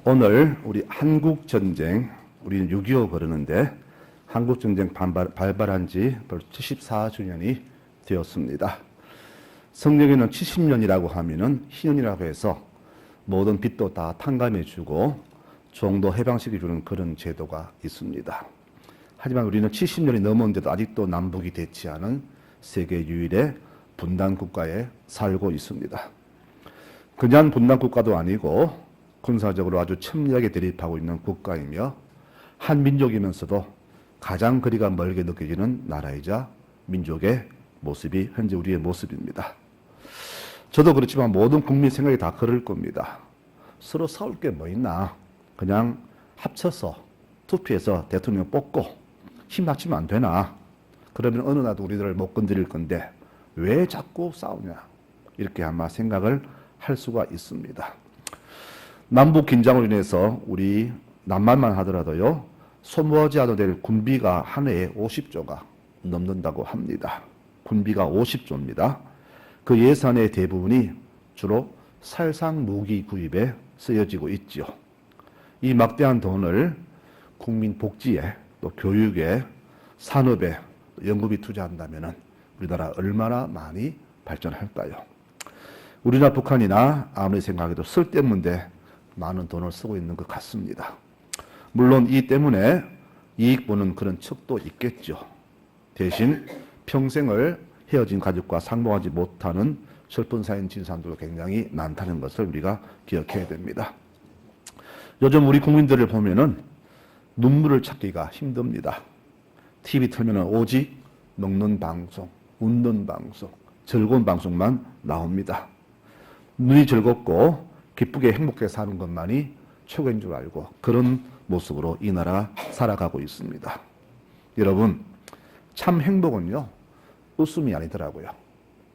오늘 우리 한국전쟁, 우리는 6.25 그러는데 한국전쟁 발발한 지 벌써 74주년이 되었습니다. 성경에는 70년이라고 하면은 희년이라고 해서 모든 빚도 다 탕감해주고 종도 해방시켜주는 그런 제도가 있습니다. 하지만 우리는 70년이 넘었는데도 아직도 남북이 대치 않은 세계 유일의 분단 국가에 살고 있습니다. 그냥 분단 국가도 아니고 군사적으로 아주 첨예하게 대립하고 있는 국가이며 한 민족이면서도 가장 거리가 멀게 느껴지는 나라이자 민족의 모습이 현재 우리의 모습입니다. 저도 그렇지만 모든 국민 생각이 다 그럴 겁니다. 서로 싸울 게 뭐 있나? 그냥 합쳐서 투표해서 대통령 뽑고 힘 합치면 안 되나? 그러면 어느 나라도 우리들을 못 건드릴 건데 왜 자꾸 싸우냐? 이렇게 아마 생각을 할 수가 있습니다. 남북 긴장으로 인해서 우리 남한만 하더라도요, 소모하지 않아도 될 군비가 한 해에 50조가 넘는다고 합니다. 군비가 50조입니다. 그 예산의 대부분이 주로 살상 무기 구입에 쓰여지고 있지요. 이 막대한 돈을 국민 복지에, 또 교육에, 산업에, 연구비 투자한다면 우리나라 얼마나 많이 발전할까요? 우리나 북한이나 아무리 생각해도 쓸데없는데 많은 돈을 쓰고 있는 것 같습니다. 물론 이 때문에 이익 보는 그런 척도 있겠죠. 대신 평생을 헤어진 가족과 상봉하지 못하는 슬픈 사연 진상도 굉장히 많다는 것을 우리가 기억해야 됩니다. 요즘 우리 국민들을 보면은 눈물을 찾기가 힘듭니다. TV 틀면은 오직 먹는 방송, 웃는 방송, 즐거운 방송만 나옵니다. 눈이 즐겁고 기쁘게 행복하게 사는 것만이 최고인 줄 알고 그런 모습으로 이 나라가 살아가고 있습니다. 여러분, 참 행복은요, 웃음이 아니더라고요.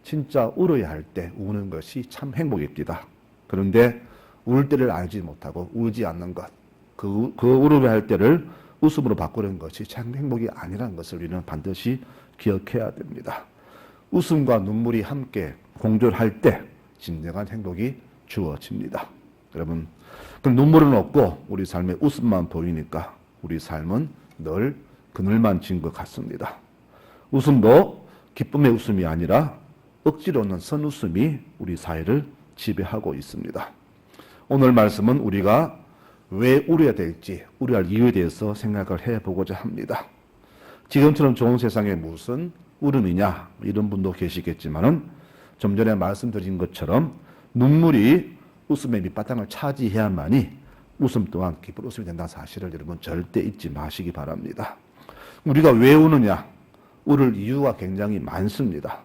진짜 울어야 할 때 우는 것이 참 행복입니다. 그런데 울 때를 알지 못하고 울지 않는 것, 그 울어야 할 때를 웃음으로 바꾸는 것이 참 행복이 아니라는 것을 우리는 반드시 기억해야 됩니다. 웃음과 눈물이 함께 공존할 때 진정한 행복이 주어집니다. 여러분, 그 눈물은 없고 우리 삶에 웃음만 보이니까 우리 삶은 늘 그늘만 진 것 같습니다. 웃음도 기쁨의 웃음이 아니라 억지로 오는 선웃음이 우리 사회를 지배하고 있습니다. 오늘 말씀은 우리가 왜 울어야 될지, 울어야 할 이유에 대해서 생각을 해보고자 합니다. 지금처럼 좋은 세상에 무슨 울음이냐, 이런 분도 계시겠지만은 좀 전에 말씀드린 것처럼 눈물이 웃음의 밑바탕을 차지해야만이 웃음 또한 기쁜 웃음이 된다는 사실을 여러분 절대 잊지 마시기 바랍니다. 우리가 왜 우느냐? 울을 이유가 굉장히 많습니다.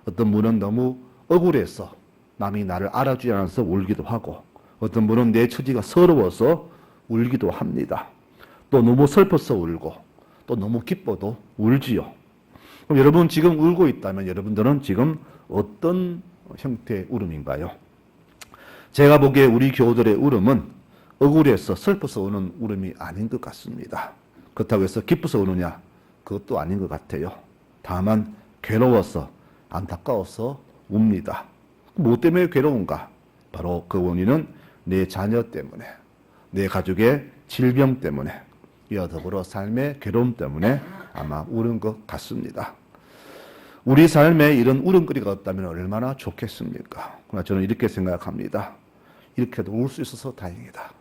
어떤 분은 너무 억울해서 남이 나를 알아주지 않아서 울기도 하고, 어떤 분은 내 처지가 서러워서 울기도 합니다. 또 너무 슬퍼서 울고, 또 너무 기뻐도 울지요. 그럼 여러분 지금 울고 있다면 여러분들은 지금 어떤 형태의 울음인가요? 제가 보기에 우리 교우들의 울음은 억울해서 슬퍼서 우는 울음이 아닌 것 같습니다. 그렇다고 해서 기뻐서 우느냐? 그것도 아닌 것 같아요. 다만 괴로워서, 안타까워서 웁니다. 뭐 때문에 괴로운가? 바로 그 원인은 내 자녀 때문에, 내 가족의 질병 때문에, 이와 더불어 삶의 괴로움 때문에 아마 우는 것 같습니다. 우리 삶에 이런 울음거리가 없다면 얼마나 좋겠습니까? 그러나 저는 이렇게 생각합니다. 이렇게도 울 수 있어서 다행이다.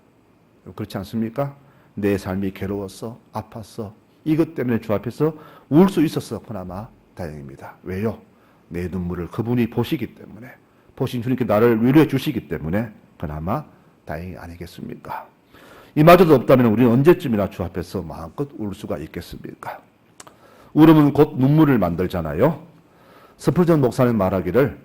그렇지 않습니까? 내 삶이 괴로워서, 아파서, 이것 때문에 주 앞에서 울 수 있어서 그나마 다행입니다. 왜요? 내 눈물을 그분이 보시기 때문에, 보신 주님께 나를 위로해 주시기 때문에 그나마 다행이 아니겠습니까? 이마저도 없다면 우리는 언제쯤이나 주 앞에서 마음껏 울 수가 있겠습니까? 울음은 곧 눈물을 만들잖아요. 스펄전 목사님 말하기를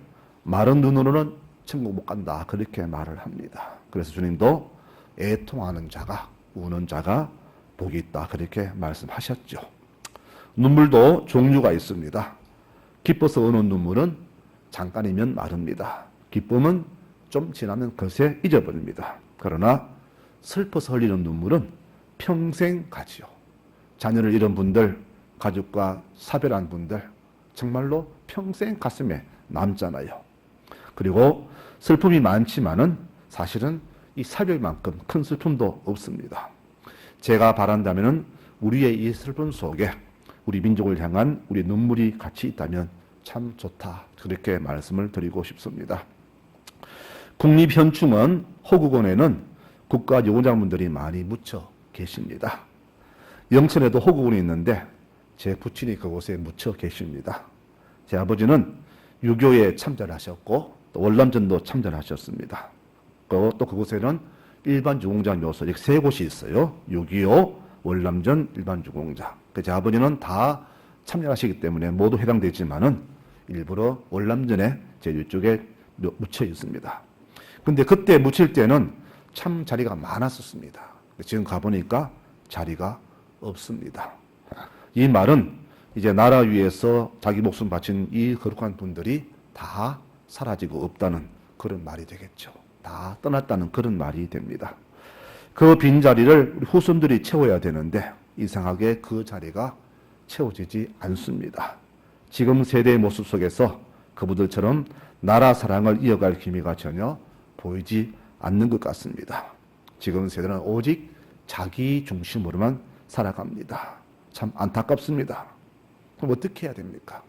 마른 눈으로는 천국 못 간다, 그렇게 말을 합니다. 그래서 주님도 애통하는 자가, 우는 자가 복이 있다, 그렇게 말씀하셨죠. 눈물도 종류가 있습니다. 기뻐서 우는 눈물은 잠깐이면 마릅니다. 기쁨은 좀 지나면 금세 잊어버립니다. 그러나 슬퍼서 흘리는 눈물은 평생 가지요. 자녀를 잃은 분들, 가족과 사별한 분들, 정말로 평생 가슴에 남잖아요. 그리고 슬픔이 많지만은 사실은 이 사별만큼 큰 슬픔도 없습니다. 제가 바란다면은 우리의 이 슬픔 속에 우리 민족을 향한 우리 눈물이 같이 있다면 참 좋다. 그렇게 말씀을 드리고 싶습니다. 국립현충원 호국원에는 국가유공자분들이 많이 묻혀 계십니다. 영천에도 호국원이 있는데 제 부친이 그곳에 묻혀 계십니다. 제 아버지는 유교에 참전하셨고 또 월남전도 참전하셨습니다. 또 그곳에는 일반 유공자 묘소 세 곳이 있어요. 6.25, 월남전, 일반 유공자. 제 아버지는 다 참여하시기 때문에 모두 해당되지만은 일부러 월남전에 제 이쪽에 묻혀 있습니다. 근데 그때 묻힐 때는 참 자리가 많았었습니다. 지금 가보니까 자리가 없습니다. 이 말은 이제 나라 위해서 자기 목숨 바친 이 거룩한 분들이 다 사라지고 없다는 그런 말이 되겠죠. 다 떠났다는 그런 말이 됩니다. 그 빈자리를 우리 후손들이 채워야 되는데 이상하게 그 자리가 채워지지 않습니다. 지금 세대의 모습 속에서 그분들처럼 나라 사랑을 이어갈 기미가 전혀 보이지 않는 것 같습니다. 지금 세대는 오직 자기 중심으로만 살아갑니다. 참 안타깝습니다. 그럼 어떻게 해야 됩니까?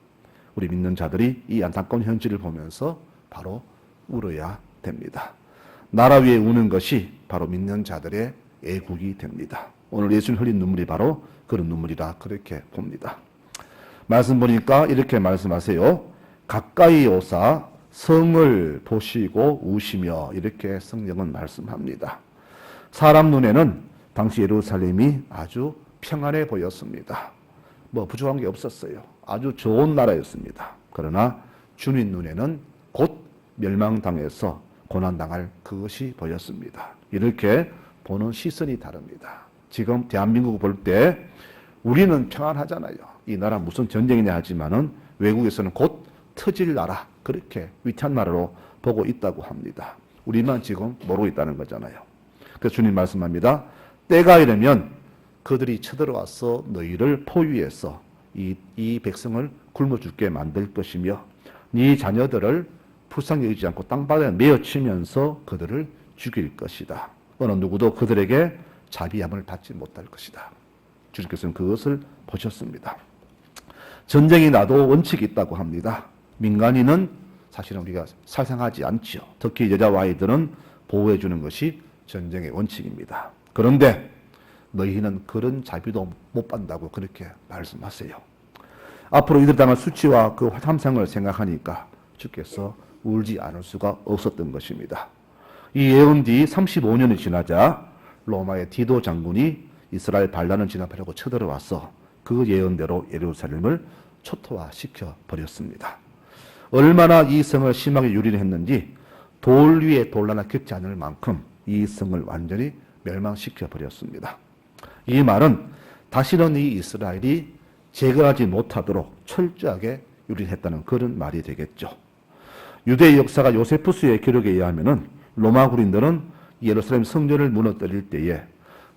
우리 믿는 자들이 이 안타까운 현실을 보면서 바로 울어야 됩니다. 나라 위에 우는 것이 바로 믿는 자들의 애국이 됩니다. 오늘 예수님 흘린 눈물이 바로 그런 눈물이라 그렇게 봅니다. 말씀 보니까 이렇게 말씀하세요. 가까이 오사 성을 보시고 우시며 이렇게 성경은 말씀합니다. 사람 눈에는 당시 예루살렘이 아주 평안해 보였습니다. 뭐 부족한 게 없었어요. 아주 좋은 나라였습니다. 그러나 주님 눈에는 곧 멸망당해서 고난당할 그것이 보였습니다. 이렇게 보는 시선이 다릅니다. 지금 대한민국 볼 때 우리는 평안하잖아요. 이 나라 무슨 전쟁이냐 하지만은 외국에서는 곧 터질 나라, 그렇게 위태한 나라로 보고 있다고 합니다. 우리만 지금 모르고 있다는 거잖아요. 그래서 주님 말씀합니다. 때가 이르면 그들이 쳐들어와서 너희를 포위해서 이 백성을 굶어 죽게 만들 것이며 네 자녀들을 불쌍히 여기지 않고 땅바닥에 메어치면서 그들을 죽일 것이다. 어느 누구도 그들에게 자비함을 받지 못할 것이다. 주님께서는 그것을 보셨습니다. 전쟁이 나도 원칙이 있다고 합니다. 민간인은 사실은 우리가 살상하지 않죠. 특히 여자와 아이들은 보호해 주는 것이 전쟁의 원칙입니다. 그런데 너희는 그런 자비도 못 받는다고 그렇게 말씀하세요. 앞으로 이들 당할 수치와 그 함상을 생각하니까 주께서 울지 않을 수가 없었던 것입니다. 이 예언 뒤 35년이 지나자 로마의 디도 장군이 이스라엘 반란을 진압하려고 쳐들어와서 그 예언대로 예루살렘을 초토화시켜 버렸습니다. 얼마나 이 성을 심하게 유린했는지 돌 위에 돌 하나 겹지 않을 만큼 이 성을 완전히 멸망시켜 버렸습니다. 이 말은 다시는 이 이스라엘이 제거하지 못하도록 철저하게 유린했다는 그런 말이 되겠죠. 유대의 역사가 요세푸스의 기록에 의하면은 로마 군인들은 예루살렘 성전을 무너뜨릴 때에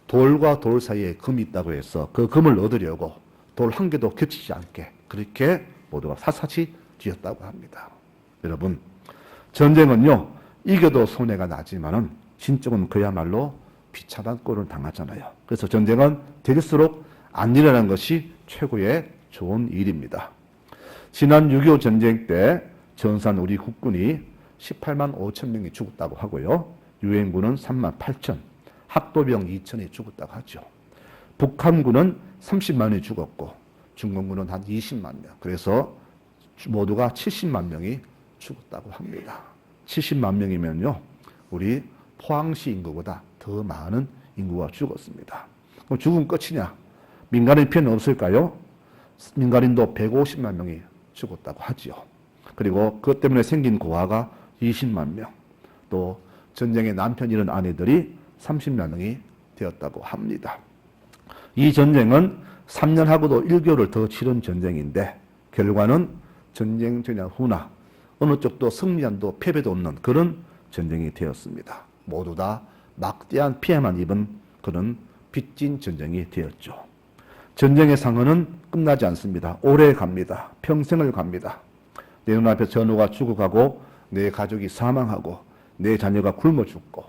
돌과 돌 사이에 금이 있다고 해서 그 금을 얻으려고 돌 한 개도 겹치지 않게 그렇게 모두가 샅샅이 쥐었다고 합니다. 여러분, 전쟁은요 이겨도 손해가 나지만은 진정은 그야말로 비참한 꼴을 당하잖아요. 그래서 전쟁은 될수록 안 일어나는 것이 최고의 좋은 일입니다. 지난 6.25 전쟁 때 전산 우리 국군이 18만 5천 명이 죽었다고 하고요. 유엔군은 3만 8천, 학도병 2천이 죽었다고 하죠. 북한군은 30만이 죽었고 중공군은 한 20만 명. 그래서 모두가 70만 명이 죽었다고 합니다. 70만 명이면요. 우리 포항시 인구보다 더 많은 인구가 죽었습니다. 그럼 죽으면 끝이냐? 민간인 피해는 없을까요? 민간인도 150만 명이 죽었다고 하지요. 그리고 그것 때문에 생긴 고아가 20만 명, 또 전쟁에 남편 잃은 아내들이 30만 명이 되었다고 합니다. 이 전쟁은 3년하고도 1개월을 더 치른 전쟁인데 결과는 전쟁 전야 후나 어느 쪽도 승리한도 패배도 없는 그런 전쟁이 되었습니다. 모두 다 막대한 피해만 입은 그런 빚진 전쟁이 되었죠. 전쟁의 상흔은 끝나지 않습니다. 오래 갑니다. 평생을 갑니다. 내 눈앞에 전우가 죽어가고 내 가족이 사망하고 내 자녀가 굶어 죽고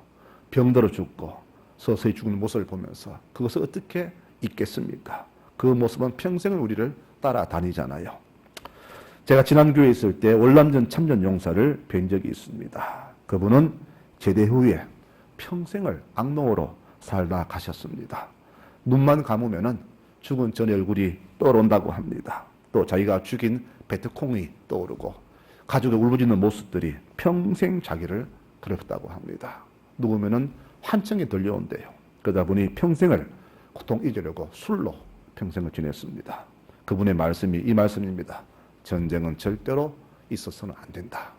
병들어 죽고 서서히 죽는 모습을 보면서 그것을 어떻게 잊겠습니까? 그 모습은 평생을 우리를 따라다니잖아요. 제가 지난 교회에 있을 때 월남전 참전 용사를 뵌 적이 있습니다. 그분은 제대 후에 평생을 악몽으로 살다 가셨습니다. 눈만 감으면은 죽은 전의 얼굴이 떠오른다고 합니다. 또 자기가 죽인 베트콩이 떠오르고 가족의 울부짖는 모습들이 평생 자기를 괴롭혔다고 합니다. 누우면은 환청이 들려온대요. 그러다 보니 평생을 고통 잊으려고 술로 평생을 지냈습니다. 그분의 말씀이 이 말씀입니다. 전쟁은 절대로 있어서는 안 된다.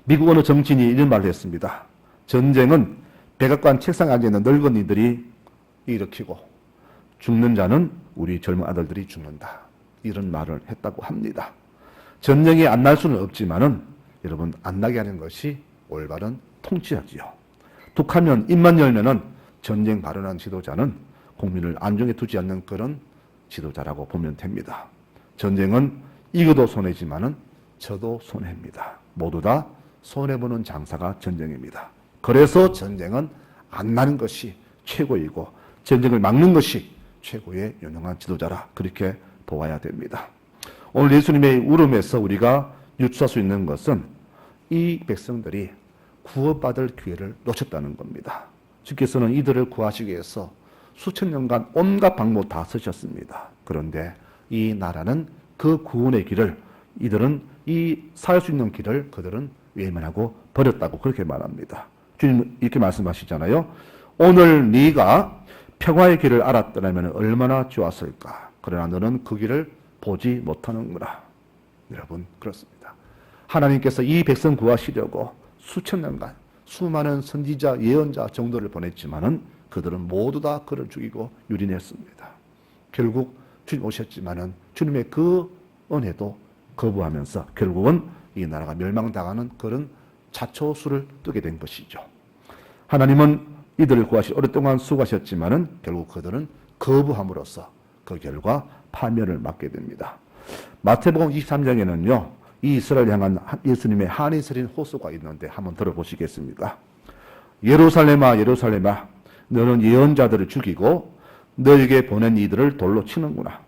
미국 어느 정치인이 이런 말을 했습니다. 전쟁은 백악관 책상에 앉아있는 늙은이들이 일으키고 죽는 자는 우리 젊은 아들들이 죽는다. 이런 말을 했다고 합니다. 전쟁이 안 날 수는 없지만은 여러분 안 나게 하는 것이 올바른 통치하지요. 툭하면 입만 열면은 전쟁 발언한 지도자는 국민을 안정에 두지 않는 그런 지도자라고 보면 됩니다. 전쟁은 이겨도 손해지만은 져도 손해입니다. 모두 다 손해보는 장사가 전쟁입니다. 그래서 전쟁은 안 나는 것이 최고이고 전쟁을 막는 것이 최고의 유능한 지도자라 그렇게 보아야 됩니다. 오늘 예수님의 울음에서 우리가 유추할 수 있는 것은 이 백성들이 구원받을 기회를 놓쳤다는 겁니다. 주께서는 이들을 구하시기 위해서 수천 년간 온갖 방법 다 쓰셨습니다. 그런데 이 나라는 그 구원의 길을 이들은 이 살 수 있는 길을 그들은 외면하고 버렸다고 그렇게 말합니다. 주님 이렇게 말씀하시잖아요. 오늘 네가 평화의 길을 알았더라면 얼마나 좋았을까. 그러나 너는 그 길을 보지 못하는구나. 여러분 그렇습니다. 하나님께서 이 백성 구하시려고 수천 년간 수많은 선지자 예언자 정도를 보냈지만은 그들은 모두 다 그를 죽이고 유린했습니다. 결국 주님 오셨지만은 주님의 그 은혜도 거부하면서 결국은 이 나라가 멸망당하는 그런 자초수를 뜨게 된 것이죠. 하나님은 이들을 구하시 오랫동안 수고하셨지만은 결국 그들은 거부함으로써 그 결과 파멸을 맞게 됩니다. 마태복음 23장에는요. 이 이스라엘 향한 예수님의 한이 서린 호소가 있는데 한번 들어보시겠습니까? 예루살렘아 예루살렘아 너는 예언자들을 죽이고 너에게 보낸 이들을 돌로 치는구나.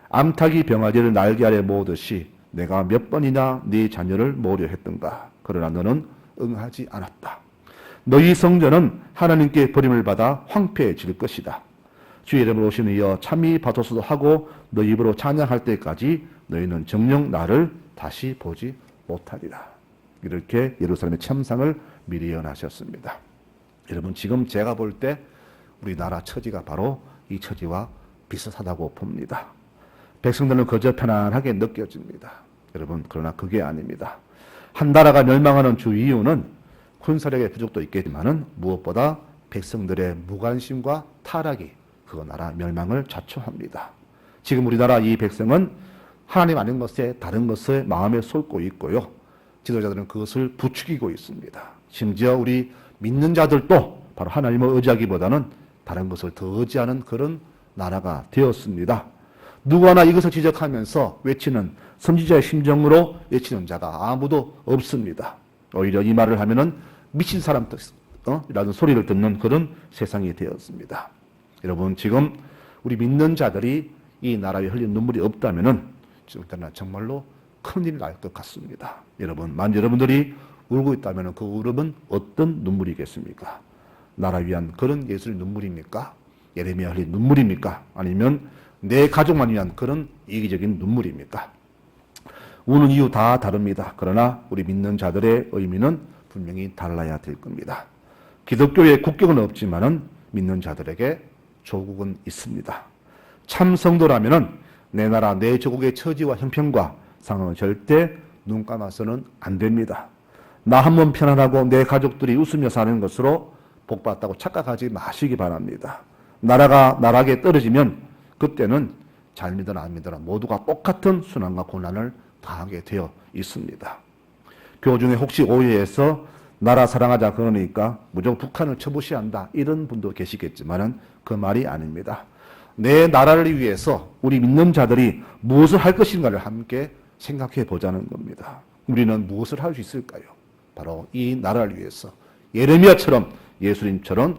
암탉이 병아지를 날개 아래 모으듯이 내가 몇 번이나 네 자녀를 모으려 했던가. 그러나 너는 응하지 않았다. 너희 성전은 하나님께 버림을 받아 황폐해질 것이다. 주의 이름으로 오시는 이여 참이 받아서도 하고 너희 입으로 찬양할 때까지 너희는 정녕 나를 다시 보지 못하리라. 이렇게 예루살렘의 참상을 미리 예언하셨습니다. 여러분 지금 제가 볼 때 우리나라 처지가 바로 이 처지와 비슷하다고 봅니다. 백성들은 그저 편안하게 느껴집니다. 여러분 그러나 그게 아닙니다. 한 나라가 멸망하는 주 이유는 군사력의 부족도 있겠지만은 무엇보다 백성들의 무관심과 타락이 그 나라 멸망을 자초합니다. 지금 우리나라 이 백성은 하나님 아닌 것에 다른 것을 마음에 쏟고 있고요. 지도자들은 그것을 부추기고 있습니다. 심지어 우리 믿는 자들도 바로 하나님을 의지하기보다는 다른 것을 더 의지하는 그런 나라가 되었습니다. 누구 하나 이것을 지적하면서 외치는 선지자의 심정으로 외치는 자가 아무도 없습니다. 오히려 이 말을 하면은 미친 사람 라는 소리를 듣는 그런 세상이 되었습니다. 여러분 지금 우리 믿는 자들이 이 나라에 흘린 눈물이 없다면은 지금 정말로 큰일 날 것 같습니다. 여러분 만약 여러분들이 울고 있다면 그 울음은 어떤 눈물이겠습니까? 나라 위한 그런 예수의 눈물입니까? 예레미야 흘린 눈물입니까? 아니면 내 가족만 위한 그런 이기적인 눈물입니까? 우는 이유 다 다릅니다. 그러나 우리 믿는 자들의 의미는 분명히 달라야 될 겁니다. 기독교의 국격은 없지만은 믿는 자들에게 조국은 있습니다. 참 성도라면은 내 나라 내 조국의 처지와 형편과 상황은 절대 눈 감아서는 안 됩니다. 나 한 몸 편안하고 내 가족들이 웃으며 사는 것으로 복받았다고 착각하지 마시기 바랍니다. 나라가 나락에 떨어지면 그때는 잘 믿으나 안 믿으나 모두가 똑같은 순환과 고난을 당하게 되어 있습니다. 교우 중에 혹시 오해해서 나라 사랑하자 그러니까 무조건 북한을 쳐부시한다 이런 분도 계시겠지만은 그 말이 아닙니다. 내 나라를 위해서 우리 믿는 자들이 무엇을 할 것인가를 함께 생각해 보자는 겁니다. 우리는 무엇을 할 수 있을까요? 바로 이 나라를 위해서 예레미야처럼 예수님처럼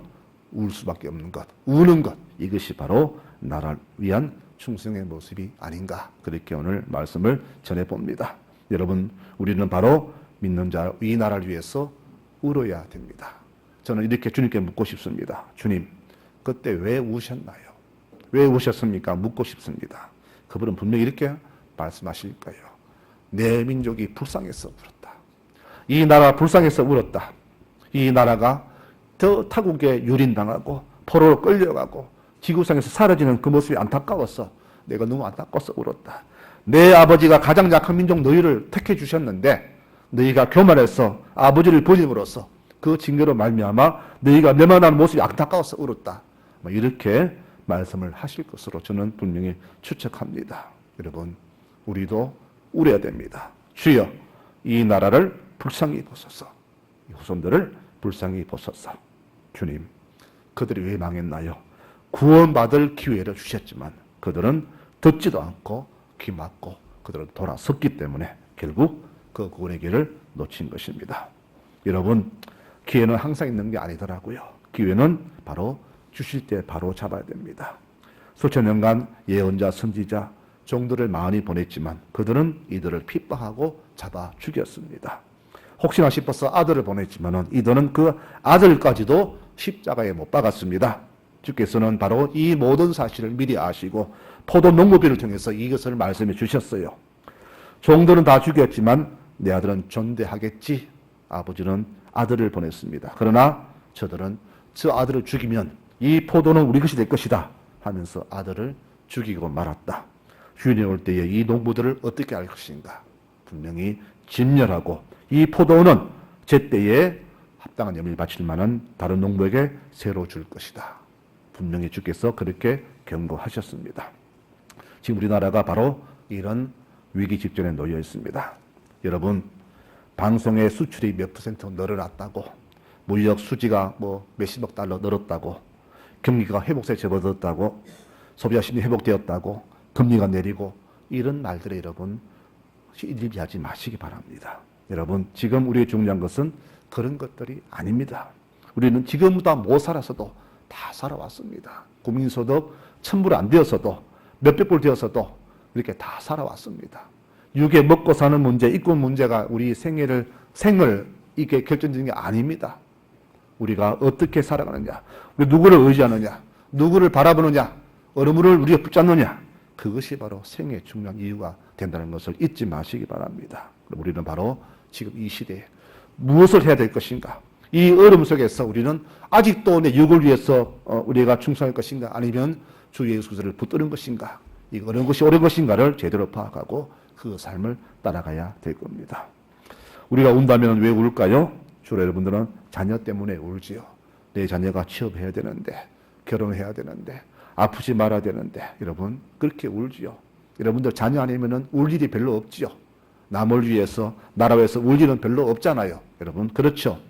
울 수밖에 없는 것, 우는 것, 이것이 바로 나라를 위한 충성의 모습이 아닌가, 그렇게 오늘 말씀을 전해봅니다. 여러분, 우리는 바로 믿는 자, 이 나라를 위해서 울어야 됩니다. 저는 이렇게 주님께 묻고 싶습니다. 주님, 그때 왜 우셨나요? 왜 우셨습니까? 묻고 싶습니다. 그분은 분명히 이렇게 말씀하실 거예요. 내 민족이 불쌍해서 울었다. 이 나라가 불쌍해서 울었다. 이 나라가 더 타국에 유린당하고 포로로 끌려가고 지구상에서 사라지는 그 모습이 안타까워서 내가 너무 안타까워서 울었다. 내 아버지가 가장 약한 민족 너희를 택해 주셨는데 너희가 교만해서 아버지를 버림으로써 그 징계로 말미암아 너희가 멸망하는 모습이 안타까워서 울었다. 이렇게 말씀을 하실 것으로 저는 분명히 추측합니다. 여러분, 우리도 울어야 됩니다. 주여, 이 나라를 불쌍히 보소서. 후손들을 불쌍히 보소서. 주님, 그들이 왜 망했나요? 구원받을 기회를 주셨지만 그들은 듣지도 않고 귀 막고 그들은 돌아섰기 때문에 결국 그 구원의 길을 놓친 것입니다. 여러분, 기회는 항상 있는 게 아니더라고요. 기회는 바로 주실 때 바로 잡아야 됩니다. 수천 년간 예언자, 선지자, 종들을 많이 보냈지만 그들은 이들을 핍박하고 잡아 죽였습니다. 혹시나 싶어서 아들을 보냈지만 이들은 그 아들까지도 십자가에 못 박았습니다. 주께서는 바로 이 모든 사실을 미리 아시고 포도 농부비를 통해서 이것을 말씀해 주셨어요. 종들은 다 죽였지만 내 아들은 존대하겠지. 아버지는 아들을 보냈습니다. 그러나 저들은 저 아들을 죽이면 이 포도는 우리 것이 될 것이다 하면서 아들을 죽이고 말았다. 주인이 올 때에 이 농부들을 어떻게 할 것인가? 분명히 진멸하고 이 포도는 제때에 합당한 염을 바칠 만한 다른 농부에게 새로 줄 것이다. 분명히 주께서 그렇게 경고하셨습니다. 지금 우리나라가 바로 이런 위기 직전에 놓여 있습니다. 여러분, 방송의 수출이 몇 % 늘어났다고, 무역 수지가 몇십억 달러 늘었다고, 경기가 회복세에 접어들었다고, 소비자 심리 회복되었다고, 금리가 내리고, 이런 말들에 여러분 일비하지 마시기 바랍니다. 여러분, 지금 우리의 중요한 것은 그런 것들이 아닙니다. 우리는 지금보다 못 살아서도 다 살아왔습니다. 국민소득 1,000불 안 되었어도 몇백 불 되었어도 이렇게 다 살아왔습니다. 육에 먹고 사는 문제, 인권 문제가 우리 생을 이게 결정적인 게 아닙니다. 우리가 어떻게 살아가느냐, 우리 누구를 의지하느냐, 누구를 바라보느냐, 어느 분을 우리가 붙잡느냐, 그것이 바로 생의 중요한 이유가 된다는 것을 잊지 마시기 바랍니다. 우리는 바로 지금 이 시대에 무엇을 해야 될 것인가? 이 어려움 속에서 우리는 아직도 내 육을 위해서 우리가 충성할 것인가? 아니면 주 예수 그리스도를 붙드는 것인가? 이 어느 것이 옳은 것인가를 제대로 파악하고 그 삶을 따라가야 될 겁니다. 우리가 운다면 왜 울까요? 주로 여러분들은 자녀 때문에 울지요. 내 자녀가 취업해야 되는데, 결혼해야 되는데, 아프지 말아야 되는데, 여러분 그렇게 울지요. 여러분들 자녀 아니면은 울 일이 별로 없지요. 남을 위해서, 나라 위해서 울 일은 별로 없잖아요. 여러분 그렇죠.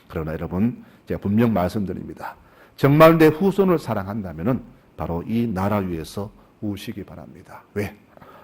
그러나 여러분, 제가 분명 말씀드립니다. 정말 내 후손을 사랑한다면은 바로 이 나라 위해서 우시기 바랍니다. 왜?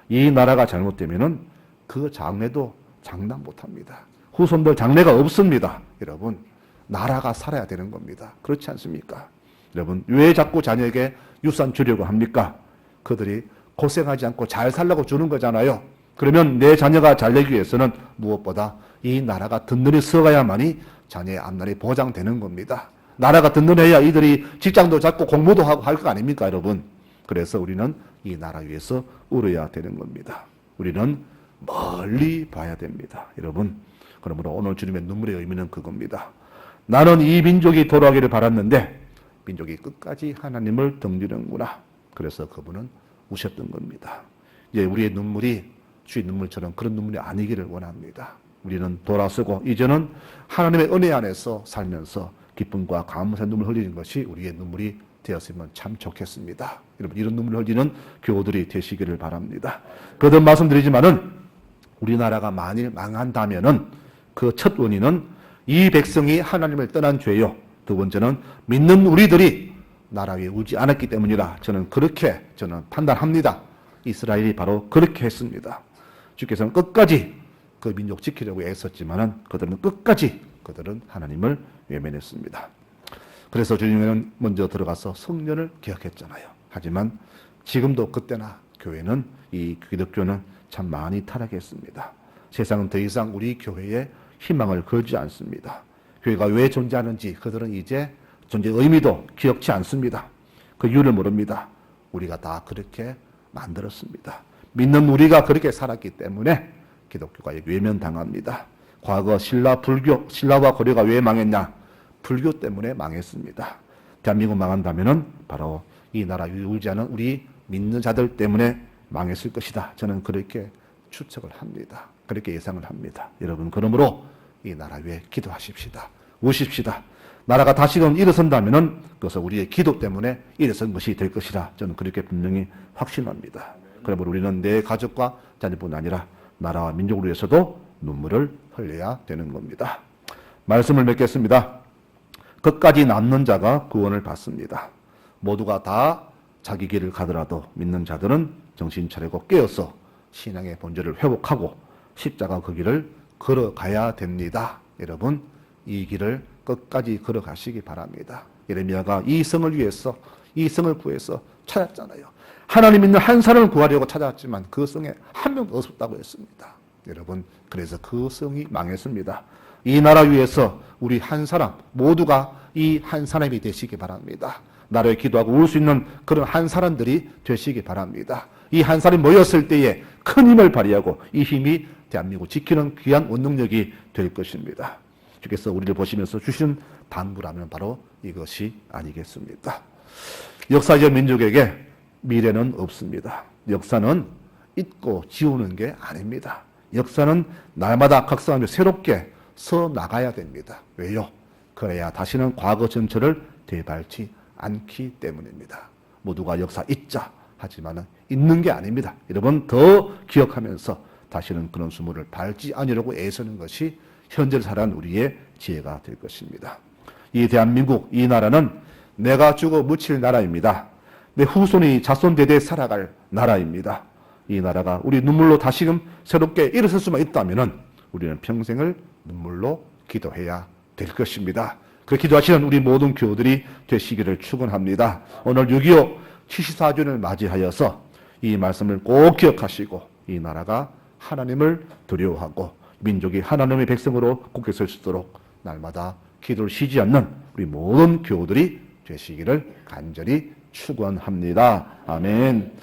이 나라가 잘못되면은 그 장래도 장담 못합니다. 후손들 장래가 없습니다. 여러분, 나라가 살아야 되는 겁니다. 그렇지 않습니까? 여러분, 왜 자꾸 자녀에게 유산 주려고 합니까? 그들이 고생하지 않고 잘 살라고 주는 거잖아요. 그러면 내 자녀가 잘 되기 위해서는 무엇보다 이 나라가 든든히 서가야만이 자녀의 앞날이 보장되는 겁니다. 나라가 든든해야 이들이 직장도 잡고 공부도 하고 할 거 아닙니까, 여러분? 그래서 우리는 이 나라 위해서 울어야 되는 겁니다. 우리는 멀리 봐야 됩니다. 여러분, 그러므로 오늘 주님의 눈물의 의미는 그겁니다. 나는 이 민족이 돌아가기를 바랐는데 민족이 끝까지 하나님을 등지는구나. 그래서 그분은 우셨던 겁니다. 이제 우리의 눈물이 주의 눈물처럼 그런 눈물이 아니기를 원합니다. 우리는 돌아서고 이제는 하나님의 은혜 안에서 살면서 기쁨과 감사의 눈물 흘리는 것이 우리의 눈물이 되었으면 참 좋겠습니다. 여러분, 이런 눈물을 흘리는 교우들이 되시기를 바랍니다. 거듭 말씀드리지만은 우리나라가 만일 망한다면은 그 첫 원인은 이 백성이 하나님을 떠난 죄요. 두 번째는 믿는 우리들이 나라 위에 울지 않았기 때문이라 저는 그렇게 판단합니다. 이스라엘이 바로 그렇게 했습니다. 주께서는 끝까지 그 민족 지키려고 애썼지만은 그들은 끝까지 하나님을 외면했습니다. 그래서 주님은 먼저 들어가서 성전을 개혁했잖아요. 하지만 지금도 그때나 교회는, 이 기독교는 참 많이 타락했습니다. 세상은 더 이상 우리 교회에 희망을 걸지 않습니다. 교회가 왜 존재하는지 그들은 이제 존재의 의미도 기억치 않습니다. 그 이유를 모릅니다. 우리가 다 그렇게 만들었습니다. 믿는 우리가 그렇게 살았기 때문에 기독교가 외면당합니다. 과거 신라와 고려가 왜 망했냐? 불교 때문에 망했습니다. 대한민국 망한다면은 바로 이 나라 유지하는 우리 믿는 자들 때문에 망했을 것이다. 저는 그렇게 추측을 합니다. 그렇게 예상을 합니다. 여러분, 그러므로 이 나라 위에 기도하십시다. 우십시다. 나라가 다시금 일어선다면은 그것은 우리의 기도 때문에 일어선 것이 될 것이라 저는 그렇게 분명히 확신합니다. 그러므로 우리는 내 가족과 자녀뿐 아니라 나라와 민족을 위해서도 눈물을 흘려야 되는 겁니다. 말씀을 맺겠습니다. 끝까지 남는 자가 구원을 받습니다. 모두가 다 자기 길을 가더라도 믿는 자들은 정신 차리고 깨어서 신앙의 본질을 회복하고 십자가 그 길을 걸어가야 됩니다. 여러분, 이 길을 끝까지 걸어가시기 바랍니다. 예레미야가 이 성을 위해서, 이 성을 구해서 찾았잖아요. 하나님 있는 한 사람을 구하려고 찾았지만 그 성에 한 명도 없었다고 했습니다. 여러분, 그래서 그 성이 망했습니다. 이 나라 위해서 우리 한 사람 모두가 이 한 사람이 되시기 바랍니다. 나라에 기도하고 울 수 있는 그런 한 사람들이 되시기 바랍니다. 이 한 사람이 모였을 때에 큰 힘을 발휘하고 이 힘이 대한민국 지키는 귀한 원동력이 될 것입니다. 주께서 우리를 보시면서 주신 당부라면 바로 이것이 아니겠습니까? 역사적 민족에게 미래는 없습니다. 역사는 잊고 지우는 게 아닙니다. 역사는 날마다 각성하며 새롭게 서 나가야 됩니다. 왜요? 그래야 다시는 과거 전철을 되밟지 않기 때문입니다. 모두가 역사 잊자 하지만 잊는 게 아닙니다. 여러분, 더 기억하면서 다시는 그런 수모를 밟지 않으려고 애쓰는 것이 현재를 살아가는 우리의 지혜가 될 것입니다. 이 대한민국, 이 나라는 내가 죽어 묻힐 나라입니다. 내 후손이 자손대대 살아갈 나라입니다. 이 나라가 우리 눈물로 다시금 새롭게 일어설 수만 있다면 우리는 평생을 눈물로 기도해야 될 것입니다. 그렇게 기도하시는 우리 모든 교우들이 되시기를 축원합니다. 오늘 6.25 74주년을 맞이하여서 이 말씀을 꼭 기억하시고 이 나라가 하나님을 두려워하고 민족이 하나님의 백성으로 굳게 설 수 있도록 날마다 기도를 쉬지 않는 우리 모든 교우들이 되시기를 간절히 축원합니다. 아멘.